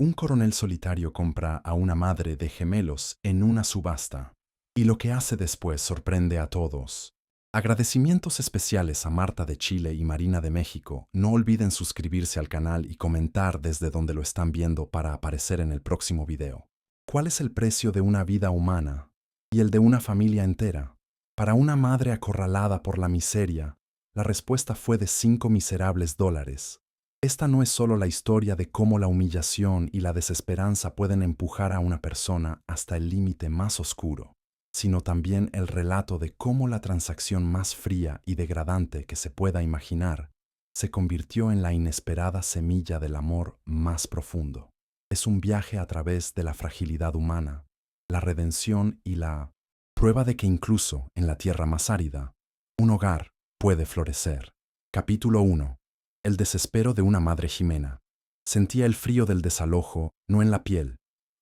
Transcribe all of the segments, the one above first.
Un coronel solitario compra a una madre de gemelos en una subasta, y lo que hace después sorprende a todos. Agradecimientos especiales a Marta de Chile y Marina de México. No olviden suscribirse al canal y comentar desde donde lo están viendo para aparecer en el próximo video. ¿Cuál es el precio de una vida humana y el de una familia entera? Para una madre acorralada por la miseria, la respuesta fue de $5 miserables. Esta no es solo la historia de cómo la humillación y la desesperanza pueden empujar a una persona hasta el límite más oscuro, sino también el relato de cómo la transacción más fría y degradante que se pueda imaginar se convirtió en la inesperada semilla del amor más profundo. Es un viaje a través de la fragilidad humana, la redención y la prueba de que incluso en la tierra más árida, un hogar puede florecer. Capítulo 1. El desespero de una madre Jimena. Sentía el frío del desalojo no en la piel,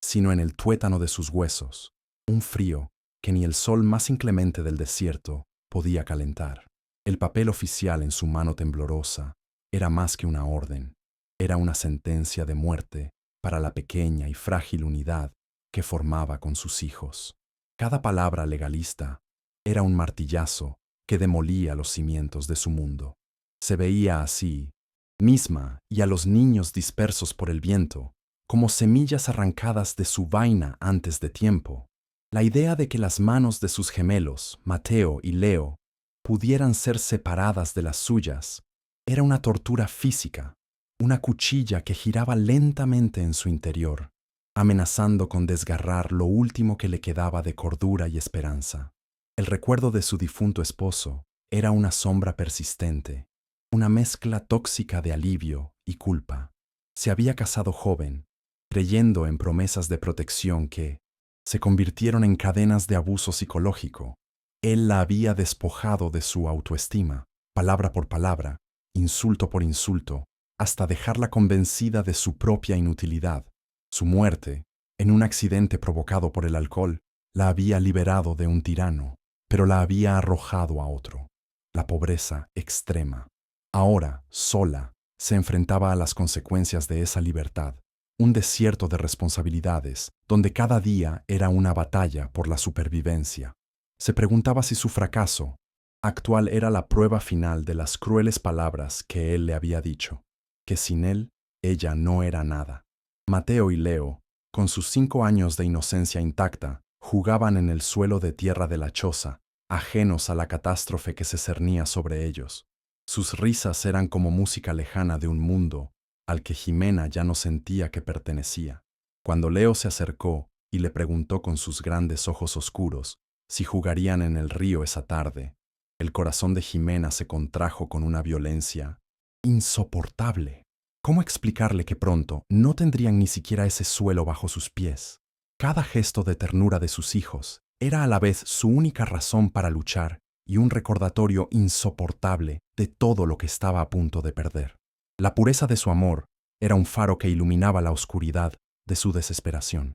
sino en el tuétano de sus huesos, un frío que ni el sol más inclemente del desierto podía calentar. El papel oficial en su mano temblorosa era más que una orden, era una sentencia de muerte para la pequeña y frágil unidad que formaba con sus hijos. Cada palabra legalista era un martillazo que demolía los cimientos de su mundo. Se veía así misma y a los niños dispersos por el viento, como semillas arrancadas de su vaina antes de tiempo. La idea de que las manos de sus gemelos, Mateo y Leo, pudieran ser separadas de las suyas, era una tortura física, una cuchilla que giraba lentamente en su interior, amenazando con desgarrar lo último que le quedaba de cordura y esperanza. El recuerdo de su difunto esposo era una sombra persistente, una mezcla tóxica de alivio y culpa. Se había casado joven, creyendo en promesas de protección que se convirtieron en cadenas de abuso psicológico. Él la había despojado de su autoestima, palabra por palabra, insulto por insulto, hasta dejarla convencida de su propia inutilidad. Su muerte, en un accidente provocado por el alcohol, la había liberado de un tirano, pero la había arrojado a otro. La pobreza extrema. Ahora, sola, se enfrentaba a las consecuencias de esa libertad, un desierto de responsabilidades, donde cada día era una batalla por la supervivencia. Se preguntaba si su fracaso actual era la prueba final de las crueles palabras que él le había dicho, que sin él, ella no era nada. Mateo y Leo, con sus 5 años de inocencia intacta, jugaban en el suelo de tierra de la choza, ajenos a la catástrofe que se cernía sobre ellos. Sus risas eran como música lejana de un mundo al que Jimena ya no sentía que pertenecía. Cuando Leo se acercó y le preguntó con sus grandes ojos oscuros si jugarían en el río esa tarde, el corazón de Jimena se contrajo con una violencia insoportable. ¿Cómo explicarle que pronto no tendrían ni siquiera ese suelo bajo sus pies? Cada gesto de ternura de sus hijos era a la vez su única razón para luchar y un recordatorio insoportable de todo lo que estaba a punto de perder. La pureza de su amor era un faro que iluminaba la oscuridad de su desesperación.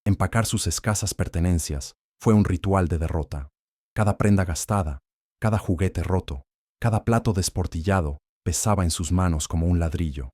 Empacar sus escasas pertenencias fue un ritual de derrota. Cada prenda gastada, cada juguete roto, cada plato desportillado pesaba en sus manos como un ladrillo.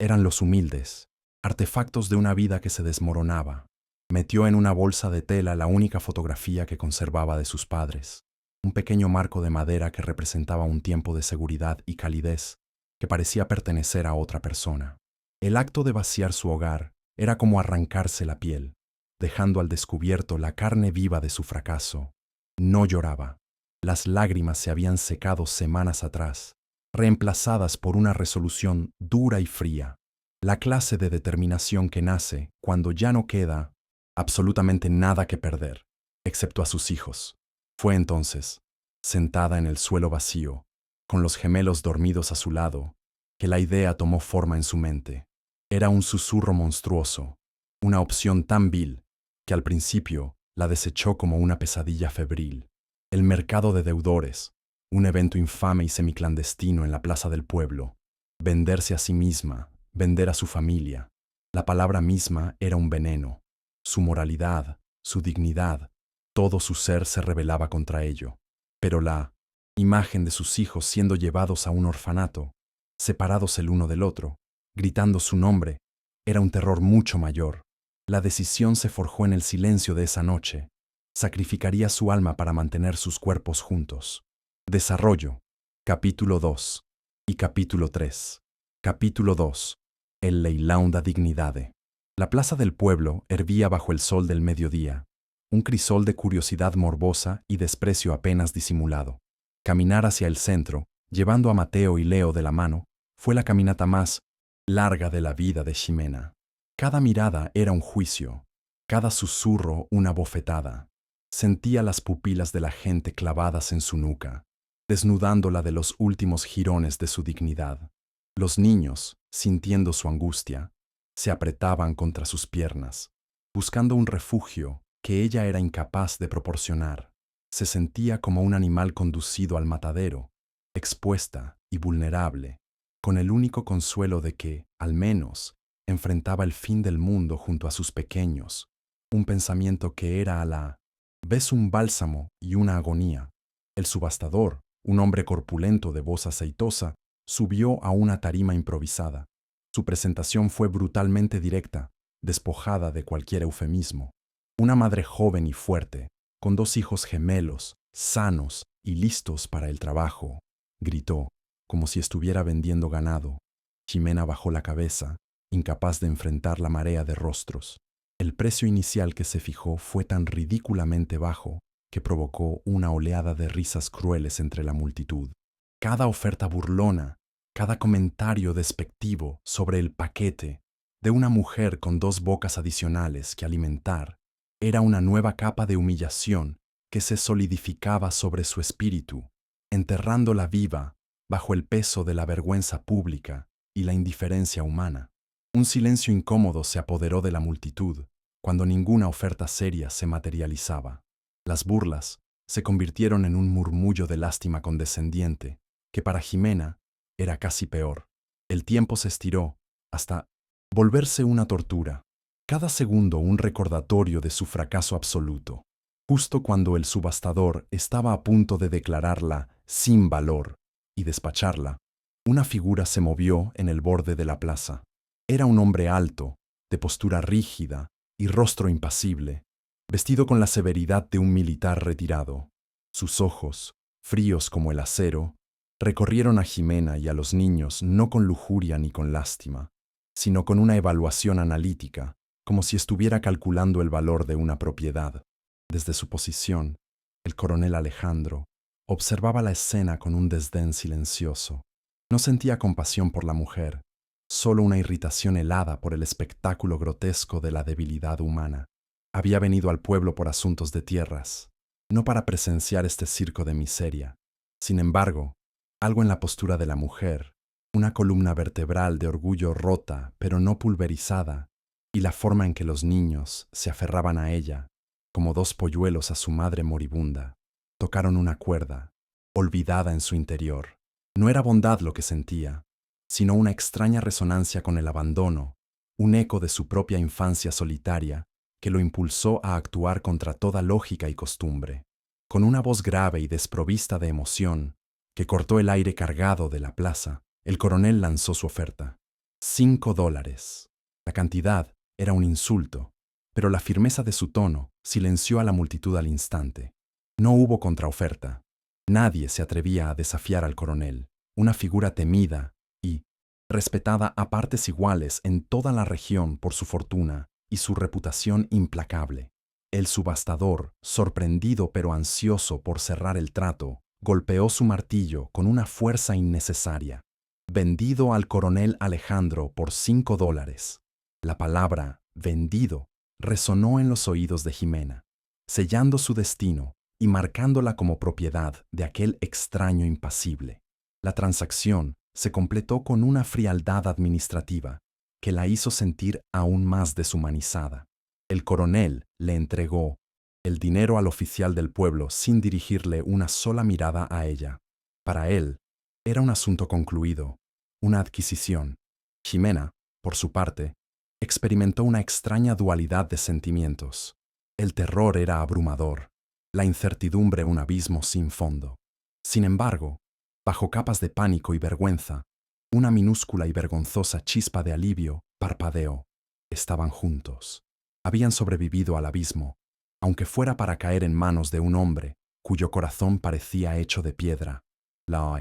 Eran los humildes, artefactos de una vida que se desmoronaba. Metió en una bolsa de tela la única fotografía que conservaba de sus padres, un pequeño marco de madera que representaba un tiempo de seguridad y calidez que parecía pertenecer a otra persona. El acto de vaciar su hogar era como arrancarse la piel, dejando al descubierto la carne viva de su fracaso. No lloraba. Las lágrimas se habían secado semanas atrás, reemplazadas por una resolución dura y fría, la clase de determinación que nace cuando ya no queda absolutamente nada que perder, excepto a sus hijos. Fue entonces, sentada en el suelo vacío, con los gemelos dormidos a su lado, que la idea tomó forma en su mente. Era un susurro monstruoso, una opción tan vil que al principio la desechó como una pesadilla febril. El mercado de deudores, un evento infame y semiclandestino en la plaza del pueblo. Venderse a sí misma, vender a su familia. La palabra misma era un veneno. Su moralidad, su dignidad, todo su ser se rebelaba contra ello. Pero la imagen de sus hijos siendo llevados a un orfanato, separados el uno del otro, gritando su nombre, era un terror mucho mayor. La decisión se forjó en el silencio de esa noche. Sacrificaría su alma para mantener sus cuerpos juntos. Desarrollo. Capítulo 2 y capítulo 3. Capítulo 2. El Leilão da Dignidade. La plaza del pueblo hervía bajo el sol del mediodía, un crisol de curiosidad morbosa y desprecio apenas disimulado. Caminar hacia el centro, llevando a Mateo y Leo de la mano, fue la caminata más larga de la vida de Ximena. Cada mirada era un juicio, cada susurro una bofetada. Sentía las pupilas de la gente clavadas en su nuca, desnudándola de los últimos jirones de su dignidad. Los niños, sintiendo su angustia, se apretaban contra sus piernas, buscando un refugio que ella era incapaz de proporcionar. Se sentía como un animal conducido al matadero, expuesta y vulnerable, con el único consuelo de que, al menos, enfrentaba el fin del mundo junto a sus pequeños, un pensamiento que era a la vez un bálsamo y una agonía. El subastador, un hombre corpulento de voz aceitosa, subió a una tarima improvisada. Su presentación fue brutalmente directa, despojada de cualquier eufemismo. Una madre joven y fuerte, con 2 hijos gemelos, sanos y listos para el trabajo, gritó, como si estuviera vendiendo ganado. Ximena bajó la cabeza, incapaz de enfrentar la marea de rostros. El precio inicial que se fijó fue tan ridículamente bajo que provocó una oleada de risas crueles entre la multitud. Cada oferta burlona, cada comentario despectivo sobre el paquete de una mujer con 2 bocas adicionales que alimentar era una nueva capa de humillación que se solidificaba sobre su espíritu, enterrándola viva bajo el peso de la vergüenza pública y la indiferencia humana. Un silencio incómodo se apoderó de la multitud cuando ninguna oferta seria se materializaba. Las burlas se convirtieron en un murmullo de lástima condescendiente, que para Ximena era casi peor. El tiempo se estiró hasta volverse una tortura. Cada segundo un recordatorio de su fracaso absoluto. Justo cuando el subastador estaba a punto de declararla sin valor y despacharla, una figura se movió en el borde de la plaza. Era un hombre alto, de postura rígida y rostro impasible, vestido con la severidad de un militar retirado. Sus ojos, fríos como el acero, recorrieron a Ximena y a los niños no con lujuria ni con lástima, sino con una evaluación analítica, como si estuviera calculando el valor de una propiedad. Desde su posición, el coronel Alejandro observaba la escena con un desdén silencioso. No sentía compasión por la mujer, solo una irritación helada por el espectáculo grotesco de la debilidad humana. Había venido al pueblo por asuntos de tierras, no para presenciar este circo de miseria. Sin embargo, algo en la postura de la mujer, una columna vertebral de orgullo rota pero no pulverizada, y la forma en que los niños se aferraban a ella, como 2 polluelos a su madre moribunda, tocaron una cuerda, olvidada en su interior. No era bondad lo que sentía, sino una extraña resonancia con el abandono, un eco de su propia infancia solitaria que lo impulsó a actuar contra toda lógica y costumbre. Con una voz grave y desprovista de emoción, que cortó el aire cargado de la plaza, el coronel lanzó su oferta. $5. La cantidad era un insulto, pero la firmeza de su tono silenció a la multitud al instante. No hubo contraoferta. Nadie se atrevía a desafiar al coronel, una figura temida y respetada a partes iguales en toda la región por su fortuna y su reputación implacable. El subastador, sorprendido pero ansioso por cerrar el trato, golpeó su martillo con una fuerza innecesaria. Vendido al coronel Alejandro por $5. La palabra vendido resonó en los oídos de Ximena, sellando su destino y marcándola como propiedad de aquel extraño impasible. La transacción se completó con una frialdad administrativa que la hizo sentir aún más deshumanizada. El coronel le entregó el dinero al oficial del pueblo sin dirigirle una sola mirada a ella. Para él, era un asunto concluido, una adquisición. Ximena, por su parte, experimentó una extraña dualidad de sentimientos. El terror era abrumador, la incertidumbre un abismo sin fondo. Sin embargo, bajo capas de pánico y vergüenza, una minúscula y vergonzosa chispa de alivio parpadeó. estaban juntos. Habían sobrevivido al abismo, aunque fuera para caer en manos de un hombre cuyo corazón parecía hecho de piedra. La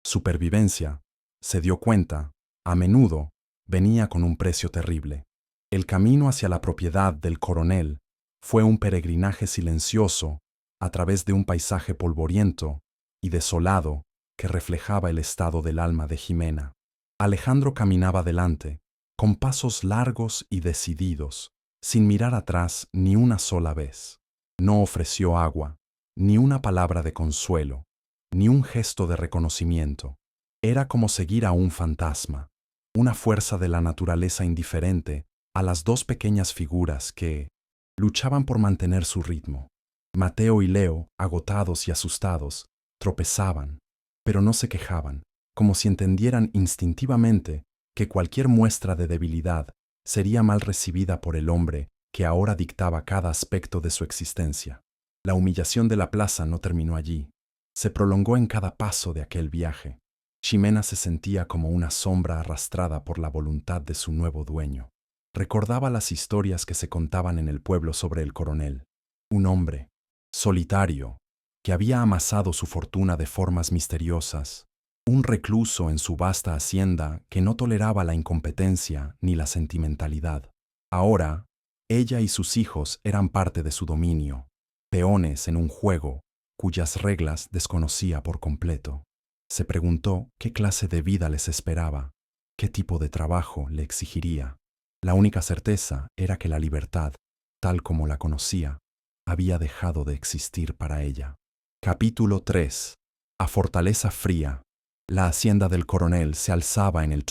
supervivencia, se dio cuenta, a menudo venía con un precio terrible. El camino hacia la propiedad del coronel fue un peregrinaje silencioso a través de un paisaje polvoriento y desolado que reflejaba el estado del alma de Ximena. Alejandro caminaba delante, con pasos largos y decididos, sin mirar atrás ni una sola vez. No ofreció agua, ni una palabra de consuelo, ni un gesto de reconocimiento. Era como seguir a un fantasma, una fuerza de la naturaleza indiferente a las dos pequeñas figuras que luchaban por mantener su ritmo. Mateo y Leo, agotados y asustados, tropezaban, pero no se quejaban, como si entendieran instintivamente que cualquier muestra de debilidad sería mal recibida por el hombre que ahora dictaba cada aspecto de su existencia. La humillación de la plaza no terminó allí. Se prolongó en cada paso de aquel viaje. Ximena se sentía como una sombra arrastrada por la voluntad de su nuevo dueño. Recordaba las historias que se contaban en el pueblo sobre el coronel. Un hombre, solitario, que había amasado su fortuna de formas misteriosas. Un recluso en su vasta hacienda que no toleraba la incompetencia ni la sentimentalidad. Ahora, ella y sus hijos eran parte de su dominio, peones en un juego cuyas reglas desconocía por completo. Se preguntó qué clase de vida les esperaba, qué tipo de trabajo le exigiría. La única certeza era que la libertad, tal como la conocía, había dejado de existir para ella. Capítulo 3. A Fortaleza Fría. La hacienda del coronel se alzaba en el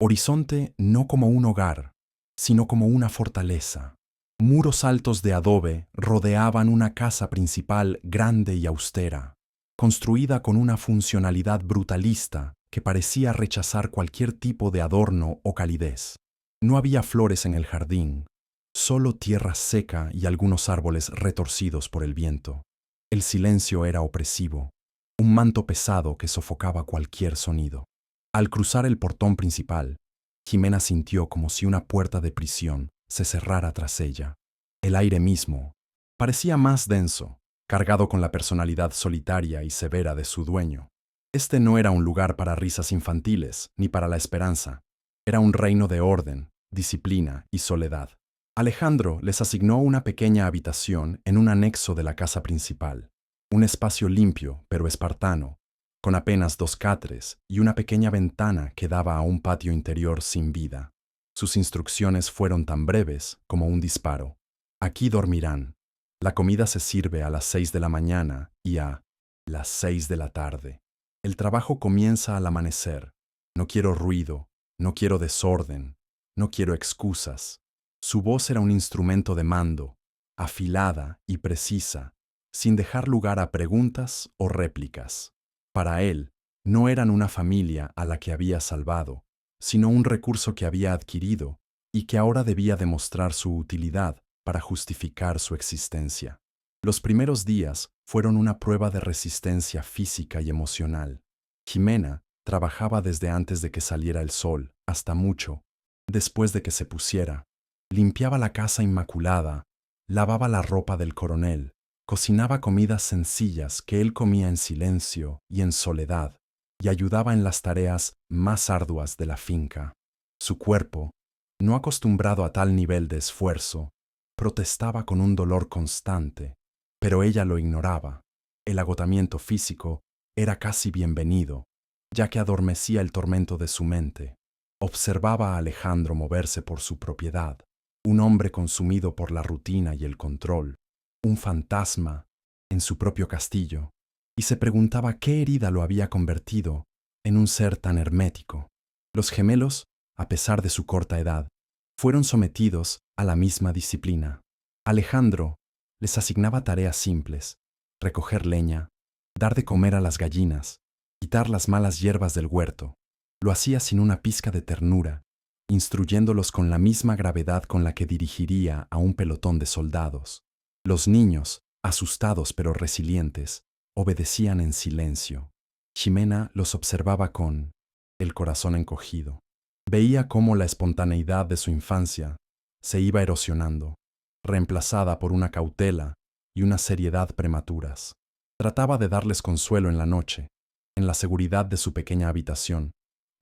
horizonte no como un hogar, sino como una fortaleza. Muros altos de adobe rodeaban una casa principal grande y austera, construida con una funcionalidad brutalista que parecía rechazar cualquier tipo de adorno o calidez. No había flores en el jardín, solo tierra seca y algunos árboles retorcidos por el viento. El silencio era opresivo, un manto pesado que sofocaba cualquier sonido. Al cruzar el portón principal, Ximena sintió como si una puerta de prisión se cerrara tras ella. El aire mismo parecía más denso, cargado con la personalidad solitaria y severa de su dueño. Este no era un lugar para risas infantiles ni para la esperanza. Era un reino de orden, disciplina y soledad. Alejandro les asignó una pequeña habitación en un anexo de la casa principal, un espacio limpio pero espartano, con apenas 2 catres y una pequeña ventana que daba a un patio interior sin vida. Sus instrucciones fueron tan breves como un disparo. Aquí dormirán. La comida se sirve a las 6 de la mañana y a las 6 de la tarde. El trabajo comienza al amanecer. No quiero ruido, no quiero desorden, no quiero excusas. Su voz era un instrumento de mando, afilada y precisa, sin dejar lugar a preguntas o réplicas. Para él, no eran una familia a la que había salvado, sino un recurso que había adquirido y que ahora debía demostrar su utilidad para justificar su existencia. Los primeros días fueron una prueba de resistencia física y emocional. Ximena trabajaba desde antes de que saliera el sol hasta mucho después de que se pusiera. Limpiaba la casa inmaculada, lavaba la ropa del coronel, cocinaba comidas sencillas que él comía en silencio y en soledad, y ayudaba en las tareas más arduas de la finca. Su cuerpo, no acostumbrado a tal nivel de esfuerzo, protestaba con un dolor constante, pero ella lo ignoraba. El agotamiento físico era casi bienvenido, ya que adormecía el tormento de su mente. Observaba a Alejandro moverse por su propiedad, un hombre consumido por la rutina y el control, un fantasma en su propio castillo, y se preguntaba qué herida lo había convertido en un ser tan hermético. Los gemelos, a pesar de su corta edad, fueron sometidos a la misma disciplina. Alejandro les asignaba tareas simples: recoger leña, dar de comer a las gallinas, quitar las malas hierbas del huerto. Lo hacía sin una pizca de ternura, instruyéndolos con la misma gravedad con la que dirigiría a un pelotón de soldados. Los niños, asustados pero resilientes, obedecían en silencio. Ximena los observaba con el corazón encogido. Veía cómo la espontaneidad de su infancia se iba erosionando, reemplazada por una cautela y una seriedad prematuras. Trataba de darles consuelo en la noche, en la seguridad de su pequeña habitación,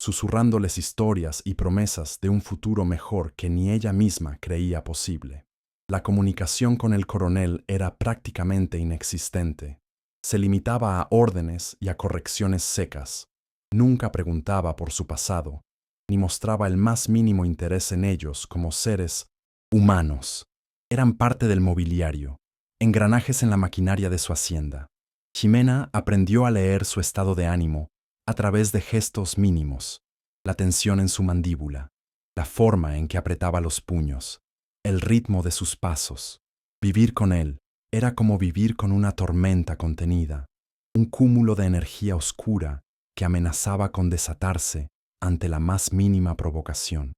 susurrándoles historias y promesas de un futuro mejor que ni ella misma creía posible. La comunicación con el coronel era prácticamente inexistente. Se limitaba a órdenes y a correcciones secas. Nunca preguntaba por su pasado, ni mostraba el más mínimo interés en ellos como seres humanos. Eran parte del mobiliario, engranajes en la maquinaria de su hacienda. Ximena aprendió a leer su estado de ánimo a través de gestos mínimos, la tensión en su mandíbula, la forma en que apretaba los puños, el ritmo de sus pasos. Vivir con él era como vivir con una tormenta contenida, un cúmulo de energía oscura que amenazaba con desatarse ante la más mínima provocación.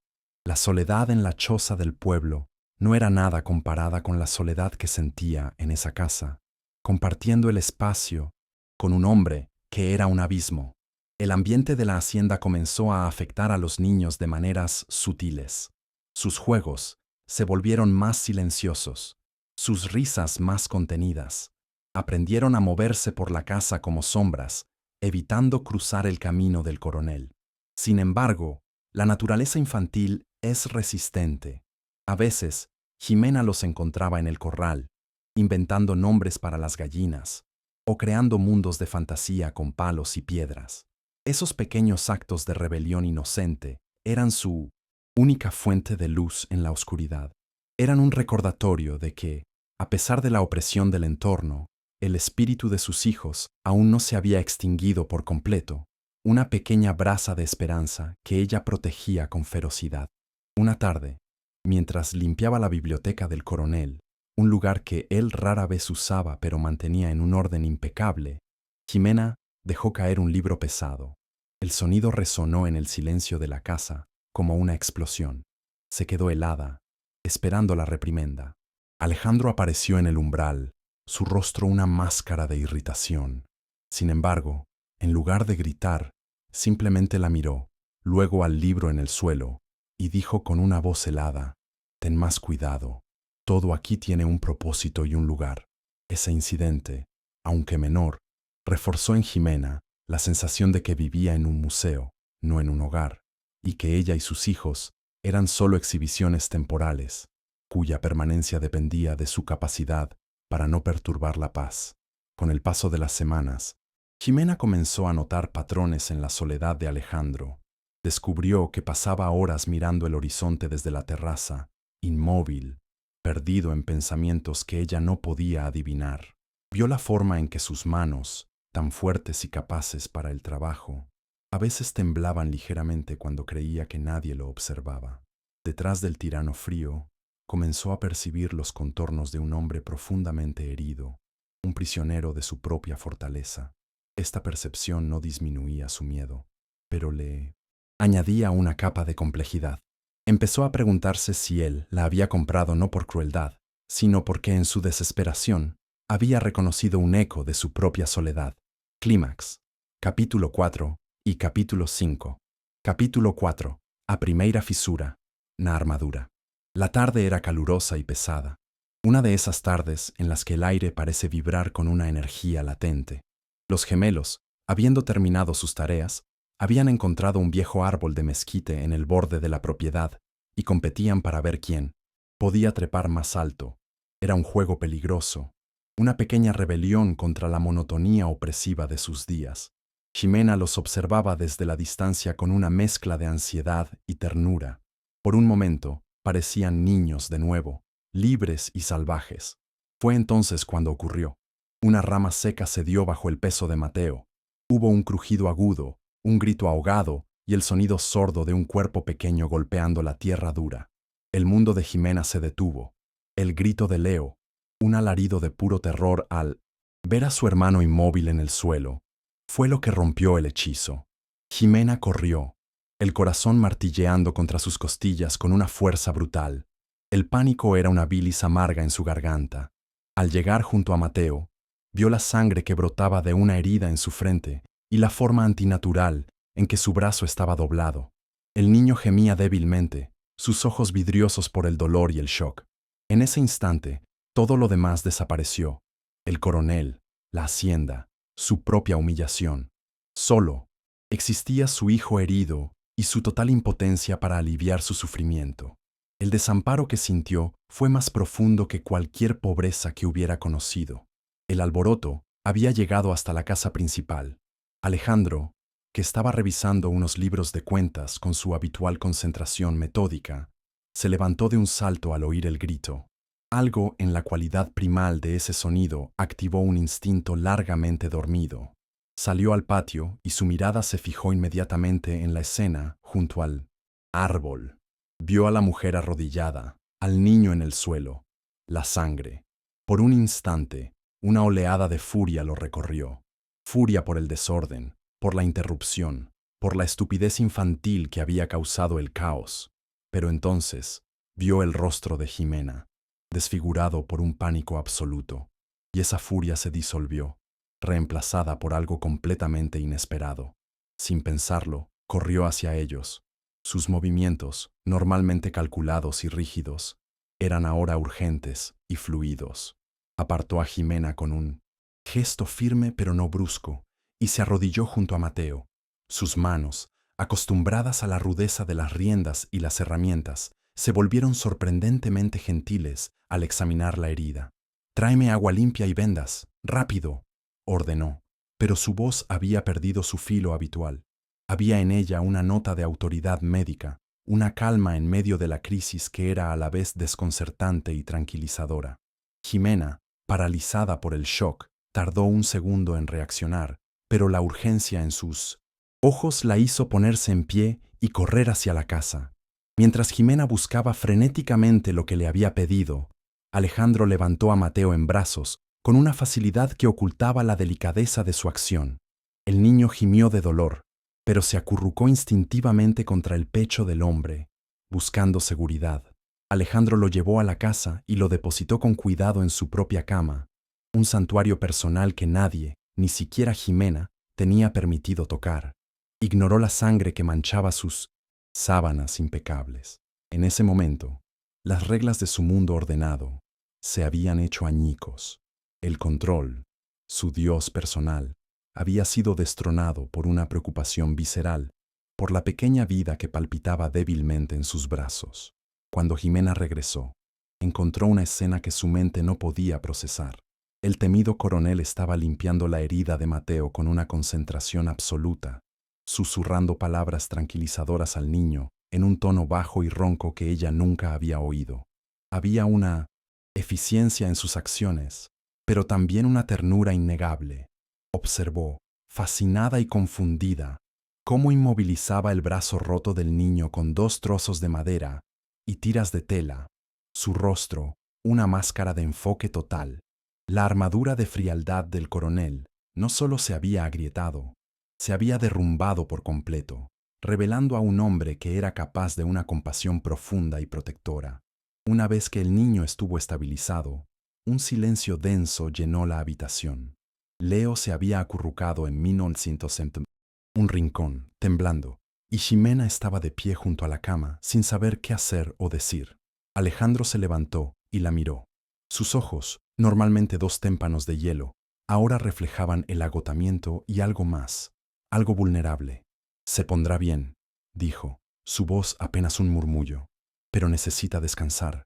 La soledad en la choza del pueblo no era nada comparada con la soledad que sentía en esa casa, compartiendo el espacio con un hombre que era un abismo. El ambiente de la hacienda comenzó a afectar a los niños de maneras sutiles. Sus juegos se volvieron más silenciosos, sus risas más contenidas. Aprendieron a moverse por la casa como sombras, evitando cruzar el camino del coronel. Sin embargo, la naturaleza infantil es resistente. A veces, Ximena los encontraba en el corral, inventando nombres para las gallinas, o creando mundos de fantasía con palos y piedras. Esos pequeños actos de rebelión inocente eran su única fuente de luz en la oscuridad. Eran un recordatorio de que, a pesar de la opresión del entorno, el espíritu de sus hijos aún no se había extinguido por completo, una pequeña brasa de esperanza que ella protegía con ferocidad. Una tarde, mientras limpiaba la biblioteca del coronel, un lugar que él rara vez usaba pero mantenía en un orden impecable, Ximena dejó caer un libro pesado. El sonido resonó en el silencio de la casa como una explosión. Se quedó helada, esperando la reprimenda. Alejandro apareció en el umbral, su rostro una máscara de irritación. Sin embargo, en lugar de gritar, simplemente la miró, luego al libro en el suelo, y dijo con una voz helada: «Ten más cuidado. Todo aquí tiene un propósito y un lugar». Ese incidente, aunque menor, reforzó en Ximena la sensación de que vivía en un museo, no en un hogar, y que ella y sus hijos eran solo exhibiciones temporales, cuya permanencia dependía de su capacidad para no perturbar la paz. Con el paso de las semanas, Ximena comenzó a notar patrones en la soledad de Alejandro. Descubrió que pasaba horas mirando el horizonte desde la terraza, inmóvil, perdido en pensamientos que ella no podía adivinar. Vio la forma en que sus manos, tan fuertes y capaces para el trabajo, a veces temblaban ligeramente cuando creía que nadie lo observaba. Detrás del tirano frío, comenzó a percibir los contornos de un hombre profundamente herido, un prisionero de su propia fortaleza. Esta percepción no disminuía su miedo, pero le añadía una capa de complejidad. Empezó a preguntarse si él la había comprado no por crueldad, sino porque en su desesperación había reconocido un eco de su propia soledad. Clímax. Capítulo 4 y capítulo 5. Capítulo 4. A primeira fisura. Na armadura. La tarde era calurosa y pesada. Una de esas tardes en las que el aire parece vibrar con una energía latente. Los gemelos, habiendo terminado sus tareas, habían encontrado un viejo árbol de mezquite en el borde de la propiedad y competían para ver quién podía trepar más alto. Era un juego peligroso, una pequeña rebelión contra la monotonía opresiva de sus días. Ximena los observaba desde la distancia con una mezcla de ansiedad y ternura. Por un momento, parecían niños de nuevo, libres y salvajes. Fue entonces cuando ocurrió. Una rama seca cedió bajo el peso de Mateo. Hubo un crujido agudo, un grito ahogado y el sonido sordo de un cuerpo pequeño golpeando la tierra dura. El mundo de Ximena se detuvo. El grito de Leo, un alarido de puro terror al ver a su hermano inmóvil en el suelo, fue lo que rompió el hechizo. Ximena corrió, el corazón martilleando contra sus costillas con una fuerza brutal. El pánico era una bilis amarga en su garganta. Al llegar junto a Mateo, vio la sangre que brotaba de una herida en su frente y la forma antinatural en que su brazo estaba doblado. El niño gemía débilmente, sus ojos vidriosos por el dolor y el shock. En ese instante, todo lo demás desapareció. El coronel, la hacienda, su propia humillación. Solo existía su hijo herido y su total impotencia para aliviar su sufrimiento. El desamparo que sintió fue más profundo que cualquier pobreza que hubiera conocido. El alboroto había llegado hasta la casa principal. Alejandro, que estaba revisando unos libros de cuentas con su habitual concentración metódica, se levantó de un salto al oír el grito. Algo en la cualidad primal de ese sonido activó un instinto largamente dormido. Salió al patio y su mirada se fijó inmediatamente en la escena junto al árbol. Vio a la mujer arrodillada, al niño en el suelo, la sangre. Por un instante, una oleada de furia lo recorrió. Furia por el desorden, por la interrupción, por la estupidez infantil que había causado el caos. Pero entonces vio el rostro de Jimena, desfigurado por un pánico absoluto, y esa furia se disolvió, reemplazada por algo completamente inesperado. Sin pensarlo, corrió hacia ellos. Sus movimientos, normalmente calculados y rígidos, eran ahora urgentes y fluidos. Apartó a Jimena con un gesto firme pero no brusco, y se arrodilló junto a Mateo. Sus manos, acostumbradas a la rudeza de las riendas y las herramientas, se volvieron sorprendentemente gentiles al examinar la herida. «Tráeme agua limpia y vendas, rápido», ordenó, pero su voz había perdido su filo habitual. Había en ella una nota de autoridad médica, una calma en medio de la crisis que era a la vez desconcertante y tranquilizadora. Jimena, paralizada por el shock, tardó un segundo en reaccionar, pero la urgencia en sus ojos la hizo ponerse en pie y correr hacia la casa. Mientras Jimena buscaba frenéticamente lo que le había pedido, Alejandro levantó a Mateo en brazos con una facilidad que ocultaba la delicadeza de su acción. El niño gimió de dolor, pero se acurrucó instintivamente contra el pecho del hombre, buscando seguridad. Alejandro lo llevó a la casa y lo depositó con cuidado en su propia cama, un santuario personal que nadie, ni siquiera Jimena, tenía permitido tocar. Ignoró la sangre que manchaba sus sábanas impecables. En ese momento, las reglas de su mundo ordenado se habían hecho añicos. El control, su dios personal, había sido destronado por una preocupación visceral, por la pequeña vida que palpitaba débilmente en sus brazos. Cuando Jimena regresó, encontró una escena que su mente no podía procesar. El temido coronel estaba limpiando la herida de Mateo con una concentración absoluta, susurrando palabras tranquilizadoras al niño en un tono bajo y ronco que ella nunca había oído. Había una eficiencia en sus acciones, pero también una ternura innegable. Observó, fascinada y confundida, cómo inmovilizaba el brazo roto del niño con 2 trozos de madera y tiras de tela, su rostro, una máscara de enfoque total. La armadura de frialdad del coronel no solo se había agrietado, se había derrumbado por completo, revelando a un hombre que era capaz de una compasión profunda y protectora. Una vez que el niño estuvo estabilizado, un silencio denso llenó la habitación. Leo se había acurrucado en 1900 un rincón, temblando, y Ximena estaba de pie junto a la cama, sin saber qué hacer o decir. Alejandro se levantó y la miró. Sus ojos, normalmente 2 témpanos de hielo, ahora reflejaban el agotamiento y algo más, algo vulnerable. «Se pondrá bien», dijo, su voz apenas un murmullo. «Pero necesita descansar.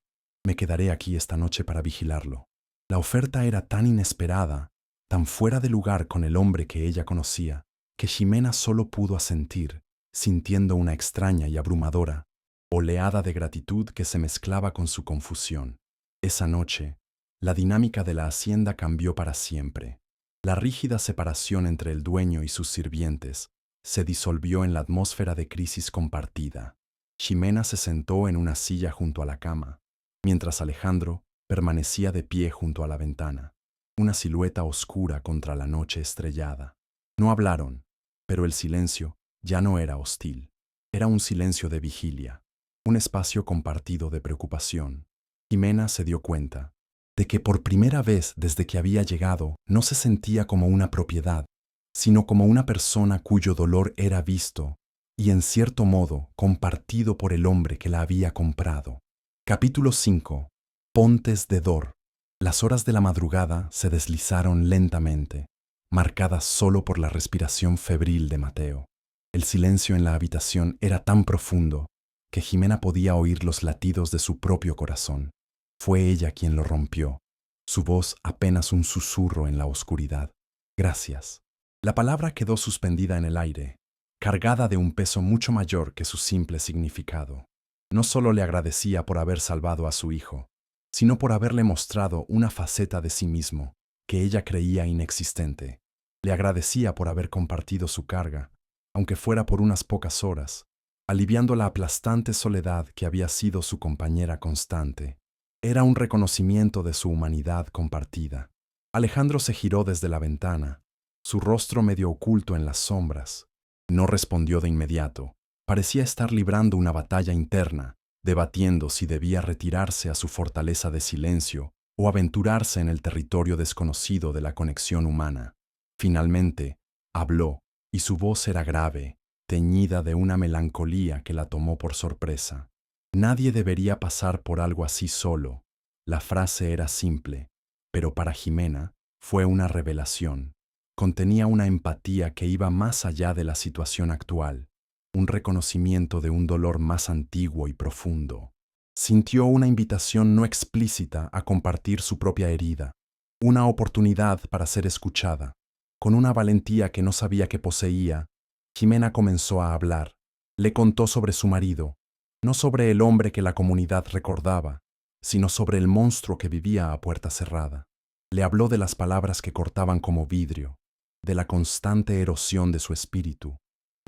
Me quedaré aquí esta noche para vigilarlo». La oferta era tan inesperada, tan fuera de lugar con el hombre que ella conocía, que Ximena solo pudo asentir, sintiendo una extraña y abrumadora oleada de gratitud que se mezclaba con su confusión. Esa noche, la dinámica de la hacienda cambió para siempre. La rígida separación entre el dueño y sus sirvientes se disolvió en la atmósfera de crisis compartida. Ximena se sentó en una silla junto a la cama, mientras Alejandro permanecía de pie junto a la ventana, una silueta oscura contra la noche estrellada. No hablaron, pero el silencio ya no era hostil. Era un silencio de vigilia, un espacio compartido de preocupación. Ximena se dio cuenta de que por primera vez desde que había llegado no se sentía como una propiedad, sino como una persona cuyo dolor era visto, y en cierto modo compartido por el hombre que la había comprado. Capítulo 5. Pontes de Dor. Las horas de la madrugada se deslizaron lentamente, marcadas solo por la respiración febril de Mateo. El silencio en la habitación era tan profundo que Jimena podía oír los latidos de su propio corazón. Fue ella quien lo rompió, su voz apenas un susurro en la oscuridad. Gracias. La palabra quedó suspendida en el aire, cargada de un peso mucho mayor que su simple significado. No solo le agradecía por haber salvado a su hijo, sino por haberle mostrado una faceta de sí mismo que ella creía inexistente. Le agradecía por haber compartido su carga, aunque fuera por unas pocas horas, aliviando la aplastante soledad que había sido su compañera constante. Era un reconocimiento de su humanidad compartida. Alejandro se giró desde la ventana, su rostro medio oculto en las sombras. No respondió de inmediato. Parecía estar librando una batalla interna, debatiendo si debía retirarse a su fortaleza de silencio o aventurarse en el territorio desconocido de la conexión humana. Finalmente, habló, y su voz era grave, teñida de una melancolía que la tomó por sorpresa. Nadie debería pasar por algo así solo. La frase era simple, pero para Jimena fue una revelación. Contenía una empatía que iba más allá de la situación actual, un reconocimiento de un dolor más antiguo y profundo. Sintió una invitación no explícita a compartir su propia herida, una oportunidad para ser escuchada. Con una valentía que no sabía que poseía, Jimena comenzó a hablar. Le contó sobre su marido, no sobre el hombre que la comunidad recordaba, sino sobre el monstruo que vivía a puerta cerrada. Le habló de las palabras que cortaban como vidrio, de la constante erosión de su espíritu,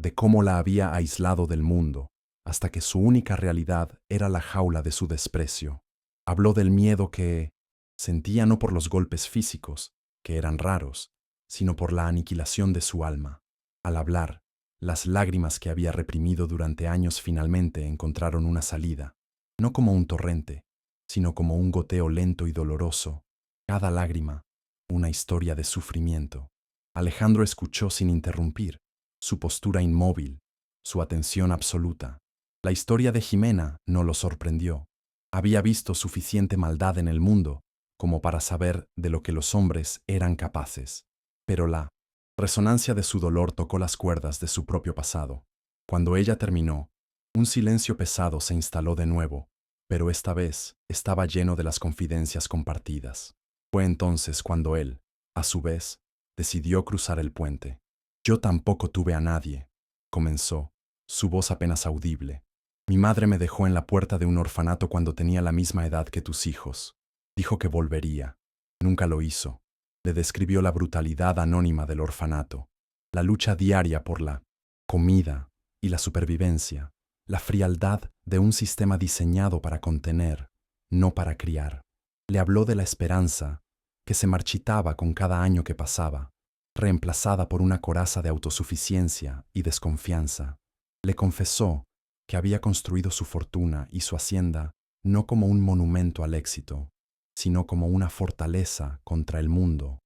de cómo la había aislado del mundo, hasta que su única realidad era la jaula de su desprecio. Habló del miedo que sentía no por los golpes físicos, que eran raros, sino por la aniquilación de su alma. Al hablar, las lágrimas que había reprimido durante años finalmente encontraron una salida, no como un torrente, sino como un goteo lento y doloroso. Cada lágrima, una historia de sufrimiento. Alejandro escuchó sin interrumpir, su postura inmóvil, su atención absoluta. La historia de Jimena no lo sorprendió. Había visto suficiente maldad en el mundo como para saber de lo que los hombres eran capaces. Pero la resonancia de su dolor tocó las cuerdas de su propio pasado. Cuando ella terminó, un silencio pesado se instaló de nuevo, pero esta vez estaba lleno de las confidencias compartidas. Fue entonces cuando él, a su vez, decidió cruzar el puente. Yo tampoco tuve a nadie, comenzó, su voz apenas audible. Mi madre me dejó en la puerta de un orfanato cuando tenía la misma edad que tus hijos. Dijo que volvería. Nunca lo hizo. Le describió la brutalidad anónima del orfanato, la lucha diaria por la comida y la supervivencia, la frialdad de un sistema diseñado para contener, no para criar. Le habló de la esperanza, que se marchitaba con cada año que pasaba, reemplazada por una coraza de autosuficiencia y desconfianza. Le confesó que había construido su fortuna y su hacienda no como un monumento al éxito, sino como una fortaleza contra el mundo,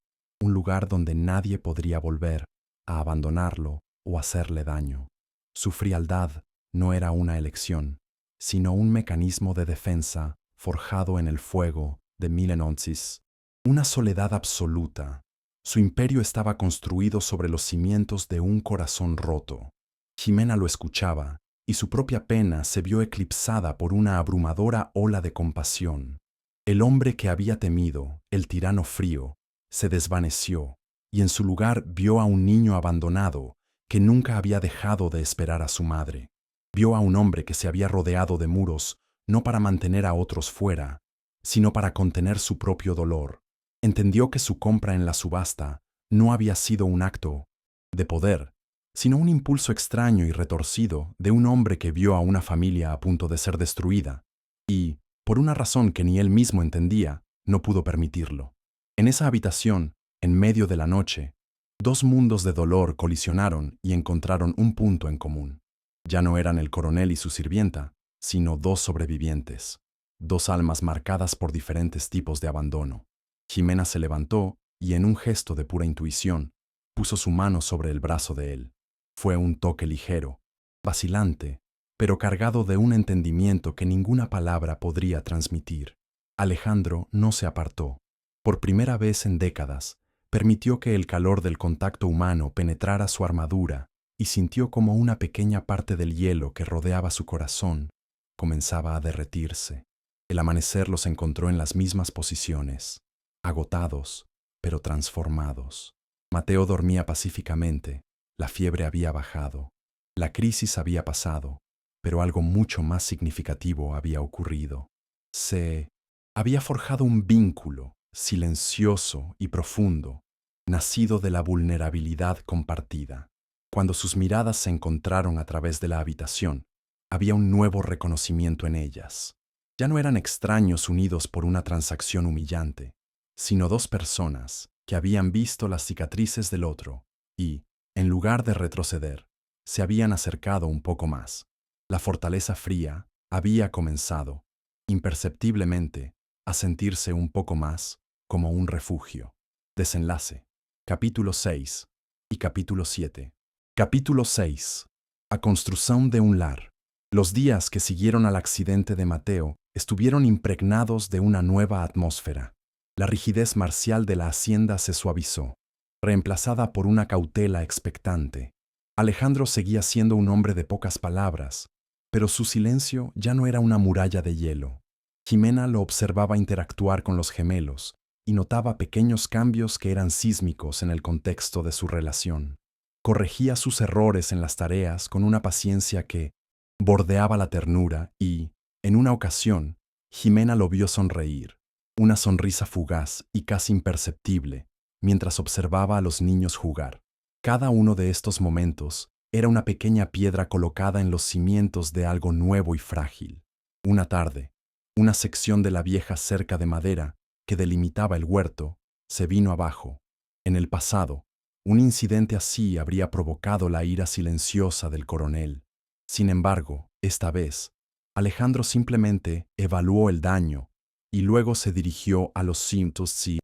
un lugar donde nadie podría volver a abandonarlo o hacerle daño. Su frialdad no era una elección, sino un mecanismo de defensa forjado en el fuego de Milenonsis, una soledad absoluta. Su imperio estaba construido sobre los cimientos de un corazón roto. Jimena lo escuchaba, y su propia pena se vio eclipsada por una abrumadora ola de compasión. El hombre que había temido, el tirano frío, se desvaneció, y en su lugar vio a un niño abandonado que nunca había dejado de esperar a su madre. Vio a un hombre que se había rodeado de muros no para mantener a otros fuera, sino para contener su propio dolor. Entendió que su compra en la subasta no había sido un acto de poder, sino un impulso extraño y retorcido de un hombre que vio a una familia a punto de ser destruida, y, por una razón que ni él mismo entendía, no pudo permitirlo. En esa habitación, en medio de la noche, dos mundos de dolor colisionaron y encontraron un punto en común. Ya no eran el coronel y su sirvienta, sino dos sobrevivientes, dos almas marcadas por diferentes tipos de abandono. Jimena se levantó y, en un gesto de pura intuición, puso su mano sobre el brazo de él. Fue un toque ligero, vacilante, pero cargado de un entendimiento que ninguna palabra podría transmitir. Alejandro no se apartó. Por primera vez en décadas, permitió que el calor del contacto humano penetrara su armadura y sintió como una pequeña parte del hielo que rodeaba su corazón comenzaba a derretirse. El amanecer los encontró en las mismas posiciones, agotados, pero transformados. Mateo dormía pacíficamente, la fiebre había bajado, la crisis había pasado, pero algo mucho más significativo había ocurrido. Se había forjado un vínculo silencioso y profundo, nacido de la vulnerabilidad compartida. Cuando sus miradas se encontraron a través de la habitación, había un nuevo reconocimiento en ellas. Ya no eran extraños unidos por una transacción humillante, sino dos personas que habían visto las cicatrices del otro y, en lugar de retroceder, se habían acercado un poco más. La fortaleza fría había comenzado, imperceptiblemente, a sentirse un poco más como un refugio. Desenlace. Capítulo 6 y capítulo 7. Capítulo 6. A construcción de un lar. Los días que siguieron al accidente de Mateo estuvieron impregnados de una nueva atmósfera. La rigidez marcial de la hacienda se suavizó, reemplazada por una cautela expectante. Alejandro seguía siendo un hombre de pocas palabras, pero su silencio ya no era una muralla de hielo. Jimena lo observaba interactuar con los gemelos y notaba pequeños cambios que eran sísmicos en el contexto de su relación. Corregía sus errores en las tareas con una paciencia que bordeaba la ternura y, en una ocasión, Jimena lo vio sonreír, una sonrisa fugaz y casi imperceptible, mientras observaba a los niños jugar. Cada uno de estos momentos era una pequeña piedra colocada en los cimientos de algo nuevo y frágil. Una tarde, una sección de la vieja cerca de madera que delimitaba el huerto se vino abajo. En el pasado, un incidente así habría provocado la ira silenciosa del coronel. Sin embargo, esta vez, Alejandro simplemente evaluó el daño y luego se dirigió a los cientos y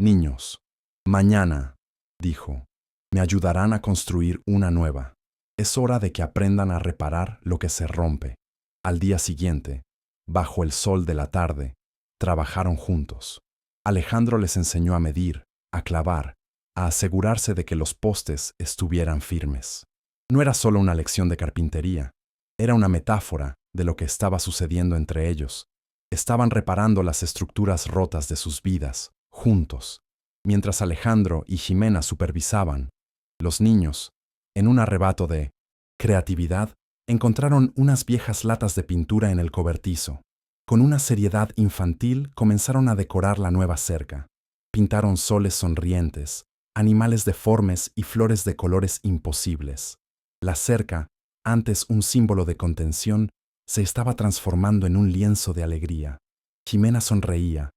niños. Mañana, dijo, me ayudarán a construir una nueva. Es hora de que aprendan a reparar lo que se rompe. Al día siguiente, bajo el sol de la tarde, trabajaron juntos. Alejandro les enseñó a medir, a clavar, a asegurarse de que los postes estuvieran firmes. No era solo una lección de carpintería, era una metáfora de lo que estaba sucediendo entre ellos. Estaban reparando las estructuras rotas de sus vidas, juntos. Mientras Alejandro y Jimena supervisaban, los niños, en un arrebato de creatividad, encontraron unas viejas latas de pintura en el cobertizo. Con una seriedad infantil comenzaron a decorar la nueva cerca. Pintaron soles sonrientes, animales deformes y flores de colores imposibles. La cerca, antes un símbolo de contención, se estaba transformando en un lienzo de alegría. Jimena sonreía,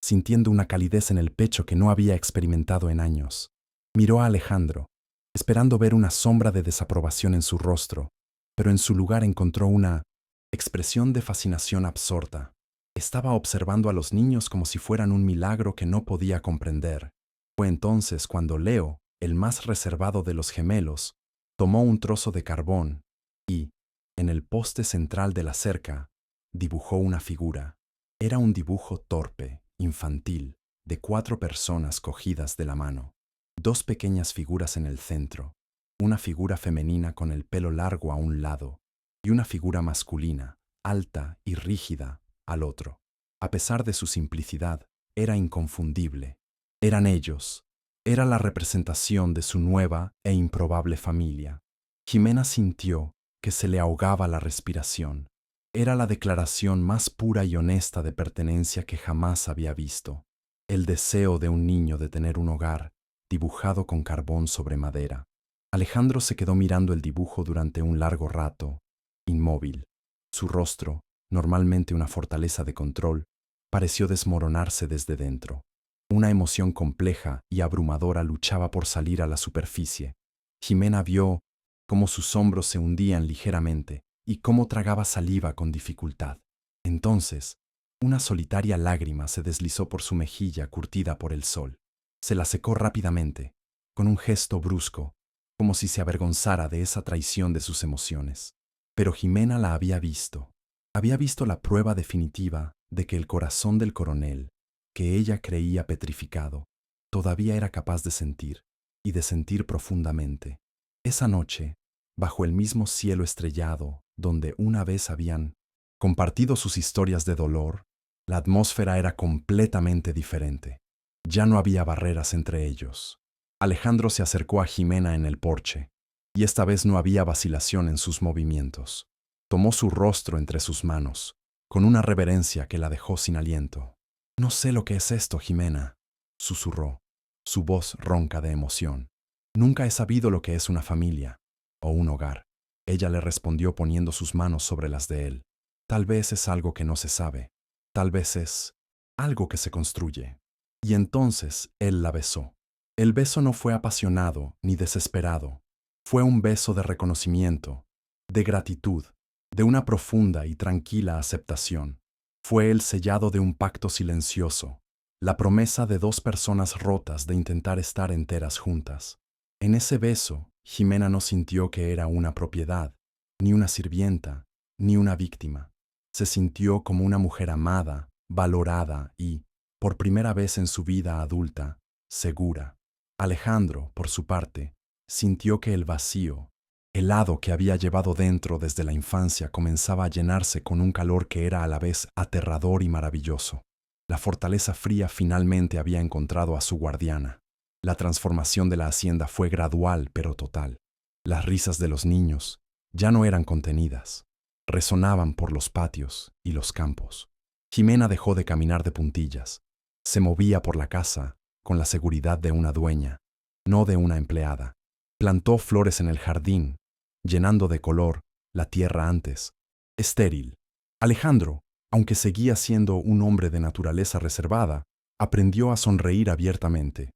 sintiendo una calidez en el pecho que no había experimentado en años. Miró a Alejandro, esperando ver una sombra de desaprobación en su rostro, pero en su lugar encontró una expresión de fascinación absorta. Estaba observando a los niños como si fueran un milagro que no podía comprender. Fue entonces cuando Leo, el más reservado de los gemelos, tomó un trozo de carbón y, en el poste central de la cerca, dibujó una figura. Era un dibujo torpe, infantil, de 4 personas cogidas de la mano. 2 pequeñas figuras en el centro, una figura femenina con el pelo largo a un lado y una figura masculina, alta y rígida, al otro. A pesar de su simplicidad, era inconfundible. Eran ellos. Era la representación de su nueva e improbable familia. Jimena sintió que se le ahogaba la respiración. Era la declaración más pura y honesta de pertenencia que jamás había visto. El deseo de un niño de tener un hogar, dibujado con carbón sobre madera. Alejandro se quedó mirando el dibujo durante un largo rato, inmóvil. Su rostro, normalmente una fortaleza de control, pareció desmoronarse desde dentro. Una emoción compleja y abrumadora luchaba por salir a la superficie. Jimena vio cómo sus hombros se hundían ligeramente y cómo tragaba saliva con dificultad. Entonces, una solitaria lágrima se deslizó por su mejilla curtida por el sol. Se la secó rápidamente, con un gesto brusco, como si se avergonzara de esa traición de sus emociones. Pero Jimena la había visto. Había visto la prueba definitiva de que el corazón del coronel, que ella creía petrificado, todavía era capaz de sentir, y de sentir profundamente. Esa noche, bajo el mismo cielo estrellado donde una vez habían compartido sus historias de dolor, la atmósfera era completamente diferente. Ya no había barreras entre ellos. Alejandro se acercó a Jimena en el porche, y esta vez no había vacilación en sus movimientos. Tomó su rostro entre sus manos, con una reverencia que la dejó sin aliento. «No sé lo que es esto, Jimena», susurró, su voz ronca de emoción. «Nunca he sabido lo que es una familia o un hogar». Ella le respondió poniendo sus manos sobre las de él. «Tal vez es algo que no se sabe. Tal vez es algo que se construye». Y entonces él la besó. El beso no fue apasionado ni desesperado. Fue un beso de reconocimiento, de gratitud, de una profunda y tranquila aceptación. Fue el sellado de un pacto silencioso, la promesa de dos personas rotas de intentar estar enteras juntas. En ese beso, Jimena no sintió que era una propiedad, ni una sirvienta, ni una víctima. Se sintió como una mujer amada, valorada y, por primera vez en su vida adulta, segura. Alejandro, por su parte, sintió que el vacío, el hado que había llevado dentro desde la infancia, comenzaba a llenarse con un calor que era a la vez aterrador y maravilloso. La fortaleza fría finalmente había encontrado a su guardiana. La transformación de la hacienda fue gradual pero total. Las risas de los niños ya no eran contenidas. Resonaban por los patios y los campos. Jimena dejó de caminar de puntillas. Se movía por la casa con la seguridad de una dueña, no de una empleada. Plantó flores en el jardín, llenando de color la tierra antes estéril. Alejandro, aunque seguía siendo un hombre de naturaleza reservada, aprendió a sonreír abiertamente.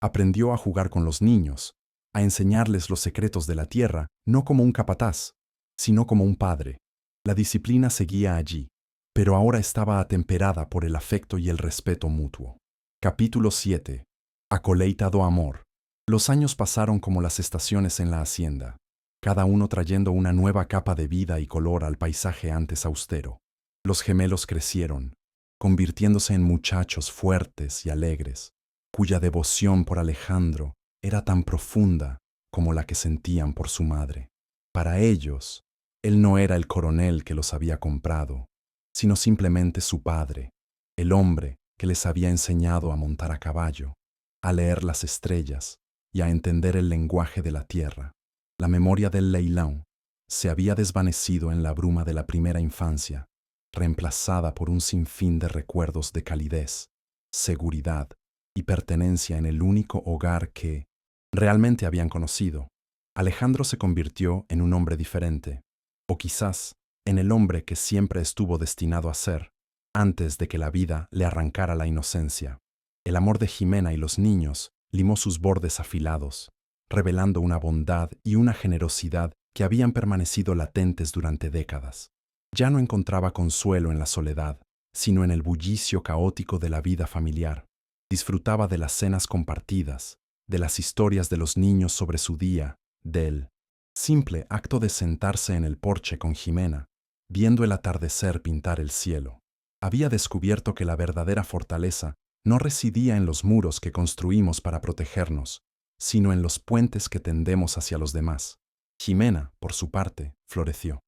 Aprendió a jugar con los niños, a enseñarles los secretos de la tierra, no como un capataz, sino como un padre. La disciplina seguía allí, pero ahora estaba atemperada por el afecto y el respeto mutuo. Capítulo 7. Acoleitado amor. Los años pasaron como las estaciones en la hacienda, cada uno trayendo una nueva capa de vida y color al paisaje antes austero. Los gemelos crecieron, convirtiéndose en muchachos fuertes y alegres, cuya devoción por Alejandro era tan profunda como la que sentían por su madre. Para ellos, él no era el coronel que los había comprado, sino simplemente su padre, el hombre que les había enseñado a montar a caballo, a leer las estrellas y a entender el lenguaje de la tierra. La memoria del leilão se había desvanecido en la bruma de la primera infancia, reemplazada por un sinfín de recuerdos de calidez, seguridad y pertenencia en el único hogar que realmente habían conocido. Alejandro se convirtió en un hombre diferente, o quizás en el hombre que siempre estuvo destinado a ser, antes de que la vida le arrancara la inocencia. El amor de Jimena y los niños limó sus bordes afilados, revelando una bondad y una generosidad que habían permanecido latentes durante décadas. Ya no encontraba consuelo en la soledad, sino en el bullicio caótico de la vida familiar. Disfrutaba de las cenas compartidas, de las historias de los niños sobre su día, del simple acto de sentarse en el porche con Jimena, viendo el atardecer pintar el cielo. Había descubierto que la verdadera fortaleza no residía en los muros que construimos para protegernos, sino en los puentes que tendemos hacia los demás. Jimena, por su parte, floreció.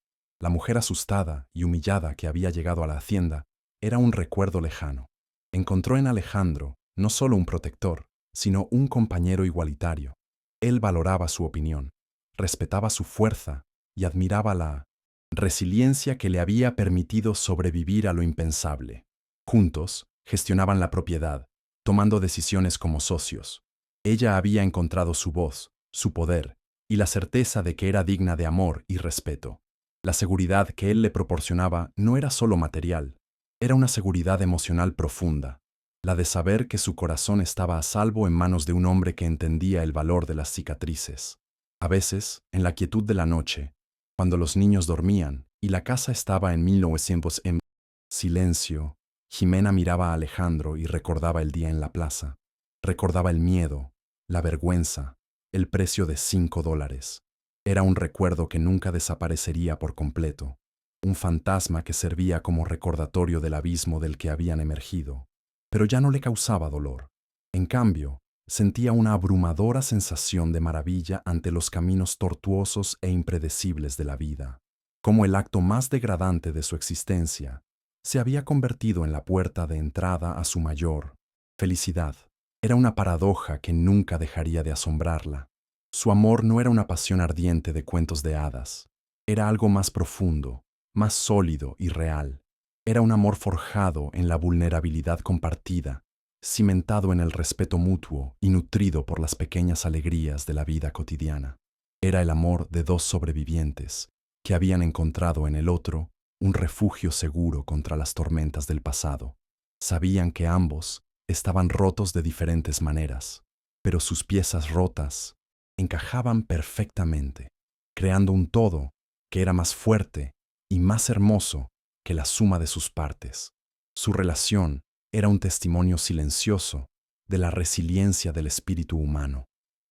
La mujer asustada y humillada que había llegado a la hacienda era un recuerdo lejano. Encontró en Alejandro no solo un protector, sino un compañero igualitario. Él valoraba su opinión, respetaba su fuerza y admiraba la resiliencia que le había permitido sobrevivir a lo impensable. Juntos, gestionaban la propiedad, tomando decisiones como socios. Ella había encontrado su voz, su poder y la certeza de que era digna de amor y respeto. La seguridad que él le proporcionaba no era solo material, era una seguridad emocional profunda, la de saber que su corazón estaba a salvo en manos de un hombre que entendía el valor de las cicatrices. A veces, en la quietud de la noche, cuando los niños dormían y la casa estaba en 1900 en silencio, Jimena miraba a Alejandro y recordaba el día en la plaza. Recordaba el miedo, la vergüenza, el precio de $5. Era un recuerdo que nunca desaparecería por completo, un fantasma que servía como recordatorio del abismo del que habían emergido, pero ya no le causaba dolor. En cambio, sentía una abrumadora sensación de maravilla ante los caminos tortuosos e impredecibles de la vida, como el acto más degradante de su existencia se había convertido en la puerta de entrada a su mayor felicidad. Era una paradoja que nunca dejaría de asombrarla. Su amor no era una pasión ardiente de cuentos de hadas, era algo más profundo, más sólido y real. Era un amor forjado en la vulnerabilidad compartida, cimentado en el respeto mutuo y nutrido por las pequeñas alegrías de la vida cotidiana. Era el amor de dos sobrevivientes que habían encontrado en el otro un refugio seguro contra las tormentas del pasado. Sabían que ambos estaban rotos de diferentes maneras, pero sus piezas rotas encajaban perfectamente, creando un todo que era más fuerte y más hermoso que la suma de sus partes. Su relación era un testimonio silencioso de la resiliencia del espíritu humano.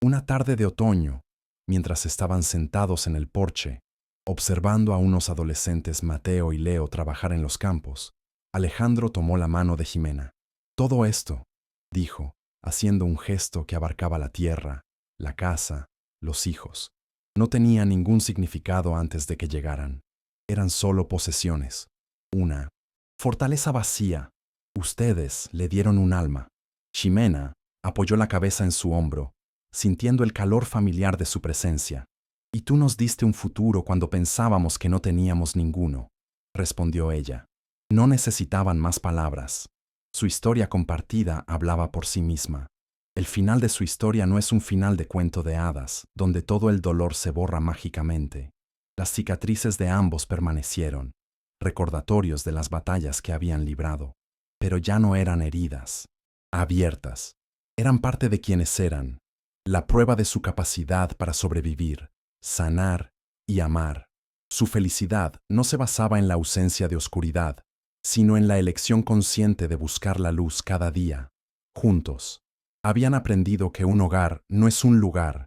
Una tarde de otoño, mientras estaban sentados en el porche, observando a unos adolescentes Mateo y Leo trabajar en los campos, Alejandro tomó la mano de Jimena. Todo esto, dijo, haciendo un gesto que abarcaba la tierra, la casa, los hijos, no tenía ningún significado antes de que llegaran. Eran solo posesiones. Una fortaleza vacía. Ustedes le dieron un alma. Ximena apoyó la cabeza en su hombro, sintiendo el calor familiar de su presencia. Y tú nos diste un futuro cuando pensábamos que no teníamos ninguno, respondió ella. No necesitaban más palabras. Su historia compartida hablaba por sí misma. El final de su historia no es un final de cuento de hadas, donde todo el dolor se borra mágicamente. Las cicatrices de ambos permanecieron, recordatorios de las batallas que habían librado, pero ya no eran heridas, abiertas. Eran parte de quienes eran, la prueba de su capacidad para sobrevivir, sanar y amar. Su felicidad no se basaba en la ausencia de oscuridad, sino en la elección consciente de buscar la luz cada día. Juntos, habían aprendido que un hogar no es un lugar,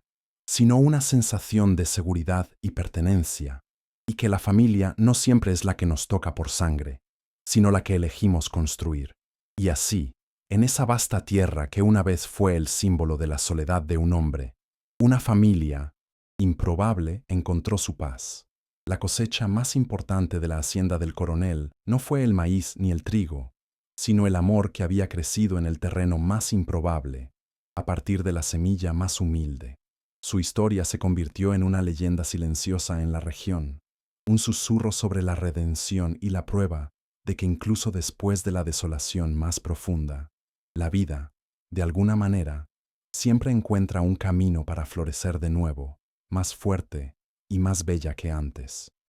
sino una sensación de seguridad y pertenencia, y que la familia no siempre es la que nos toca por sangre, sino la que elegimos construir. Y así, en esa vasta tierra que una vez fue el símbolo de la soledad de un hombre, una familia improbable encontró su paz. La cosecha más importante de la hacienda del coronel no fue el maíz ni el trigo, sino el amor que había crecido en el terreno más improbable, a partir de la semilla más humilde. Su historia se convirtió en una leyenda silenciosa en la región, un susurro sobre la redención y la prueba de que incluso después de la desolación más profunda, la vida, de alguna manera, siempre encuentra un camino para florecer de nuevo, más fuerte y más bella que antes.